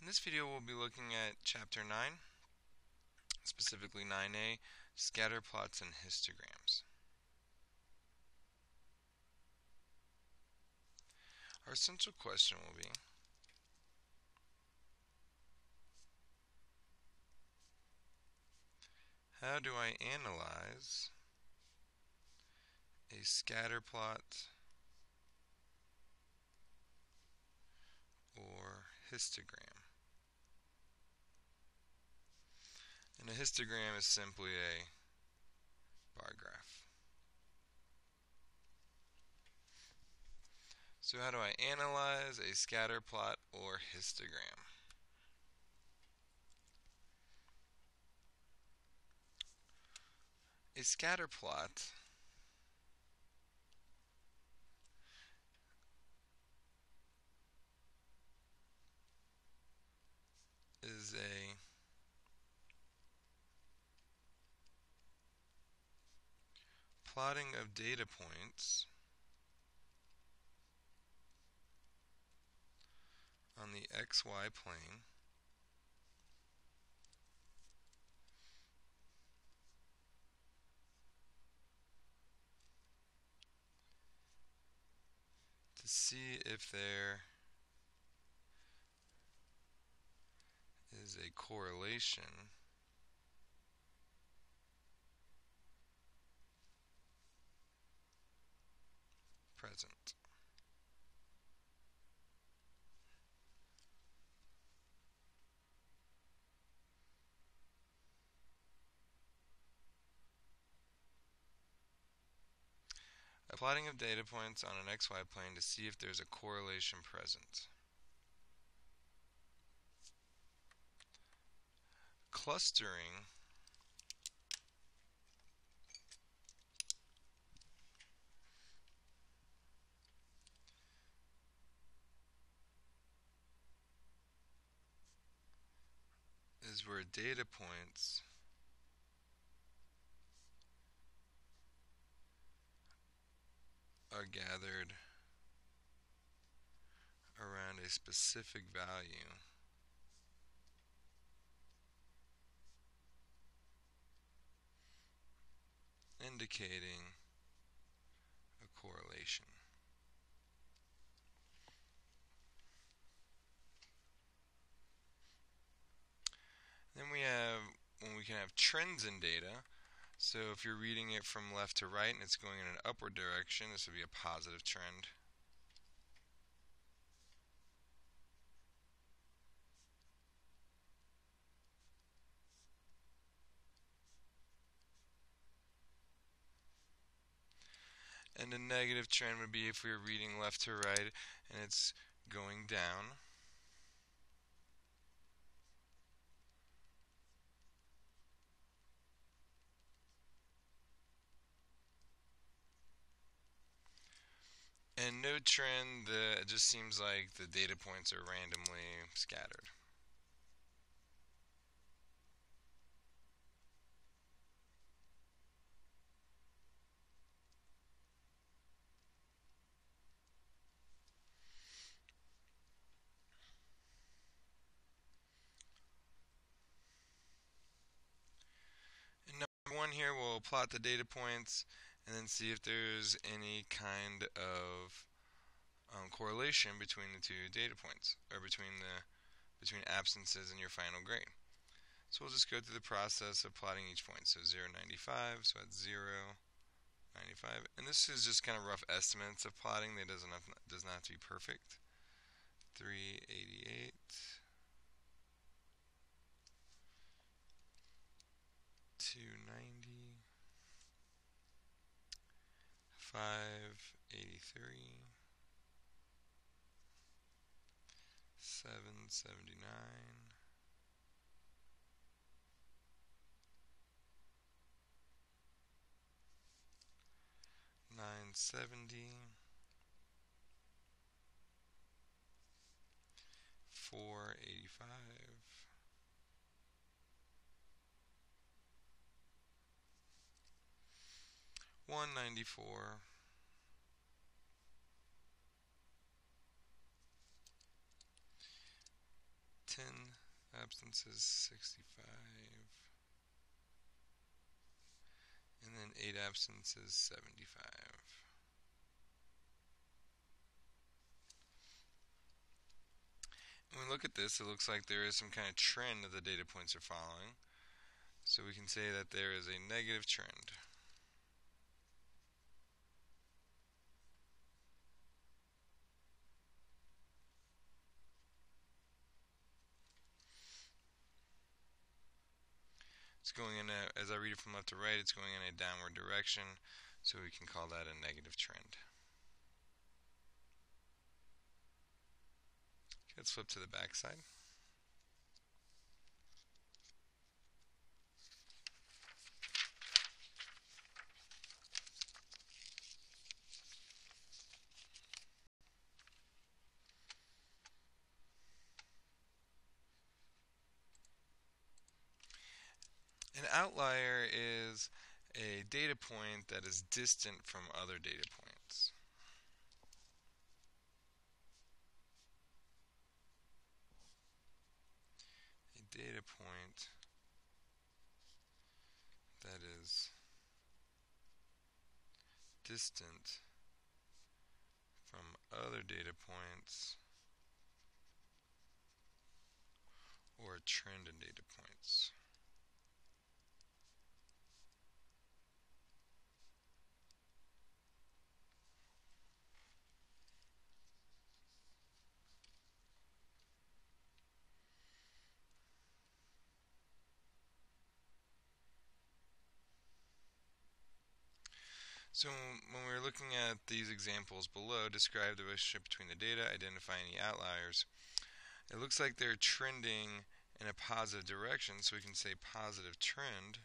In this video we'll be looking at Chapter 9, specifically 9a, scatter plots and histograms. Our central question will be, how do I analyze a scatter plot or histogram? And a histogram is simply a bar graph. So how do I analyze a scatter plot or histogram? A scatter plot is a plotting of data points on the XY plane to see if there is a correlation present. A plotting of data points on an XY plane to see if there's a correlation present. Clustering is where data points are gathered around a specific value indicating a correlation. Then we have when we can have trends in data. So if you're reading it from left to right and it's going in an upward direction, this would be a positive trend. And a negative trend would be if we were reading left to right and it's going down. And no trend, it just seems like the data points are randomly scattered. In number 1 here, we'll plot the data points and then see if there's any kind of correlation between the two data points, or between absences in your final grade. So we'll just go through the process of plotting each point. So 0, 95, so that's 0, 95, and this is just kind of rough estimates of plotting. That does not have to be perfect. 388, 290, 583, 779, 970, 485, 194, 1080, 10 absences, 65. And then 8 absences, 75. When we look at this, it looks like there is some kind of trend that the data points are following. So we can say that there is a negative trend. It's going in a, as I read it from left to right, it's going in a downward direction, so we can call that a negative trend. Okay, let's flip to the back side. An outlier is a data point that is distant from other data points. A data point that is distant from other data points or a trend in data points. So when we're looking at these examples below, describe the relationship between the data, identify any outliers. It looks like they're trending in a positive direction, so we can say positive trend.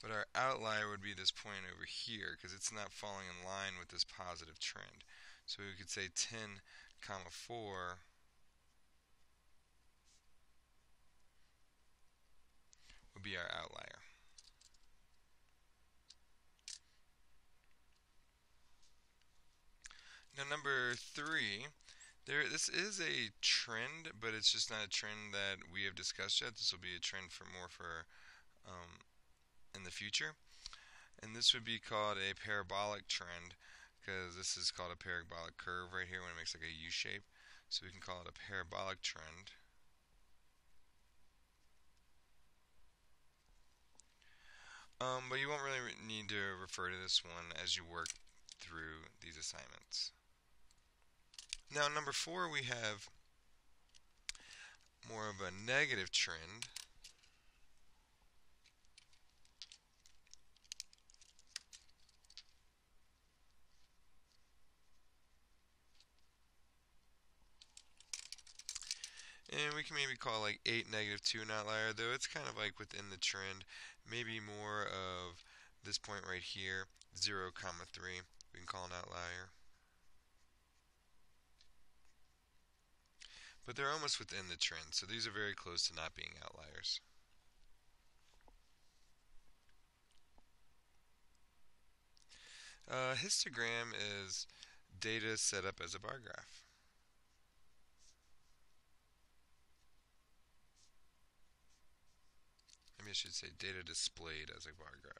But our outlier would be this point over here, because it's not falling in line with this positive trend. So we could say 10, 4 would be our outlier. Now number 3, this is a trend, but it's just not a trend that we have discussed yet. This will be a trend for in the future. And this would be called a parabolic trend, because this is called a parabolic curve right here when it makes like a U shape. So we can call it a parabolic trend. But you won't really need to refer to this one as you work through these assignments. Now, number 4, we have more of a negative trend. And we can maybe call like 8, -2 an outlier, though it's kind of like within the trend. Maybe more of this point right here, 0, 3, we can call an outlier. But they're almost within the trend, so these are very close to not being outliers. Histogram is data set up as a bar graph. Maybe I should say data displayed as a bar graph.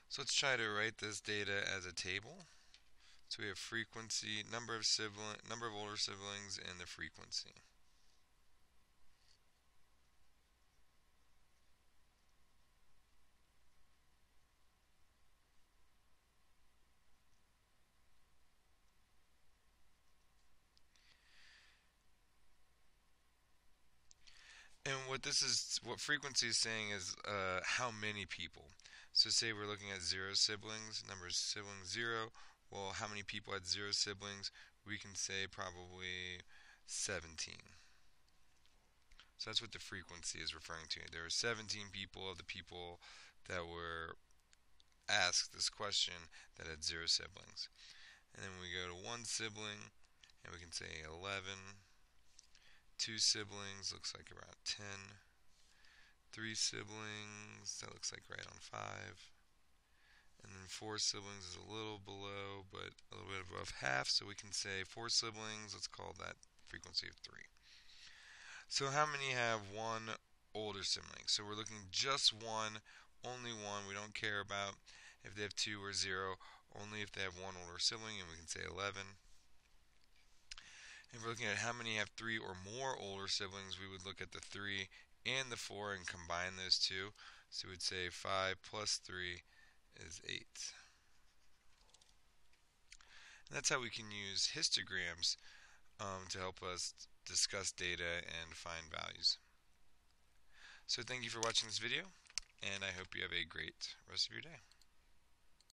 So let's try to write this data as a table. So we have frequency, number of older siblings, and the frequency. And what frequency is saying is how many people. So say we're looking at 0 siblings, number of siblings 0. Well, how many people had 0 siblings? We can say probably 17. So that's what the frequency is referring to. There were 17 people of the people that were asked this question that had 0 siblings. And then we go to 1 sibling, And we can say 11. 2 siblings looks like around 10. 3 siblings, that looks like right on 5. And then 4 siblings is a little below, but a little bit above half. So we can say 4 siblings, let's call that frequency of 3. So how many have one older sibling? So we're looking just one, only one. We don't care about if they have 2 or 0, only if they have one older sibling, and we can say 11. If we're looking at how many have 3 or more older siblings, we would look at the 3 and the 4 and combine those two. So we'd say 5 plus 3 is 8. And that's how we can use histograms to help us discuss data and find values. So thank you for watching this video, and I hope you have a great rest of your day.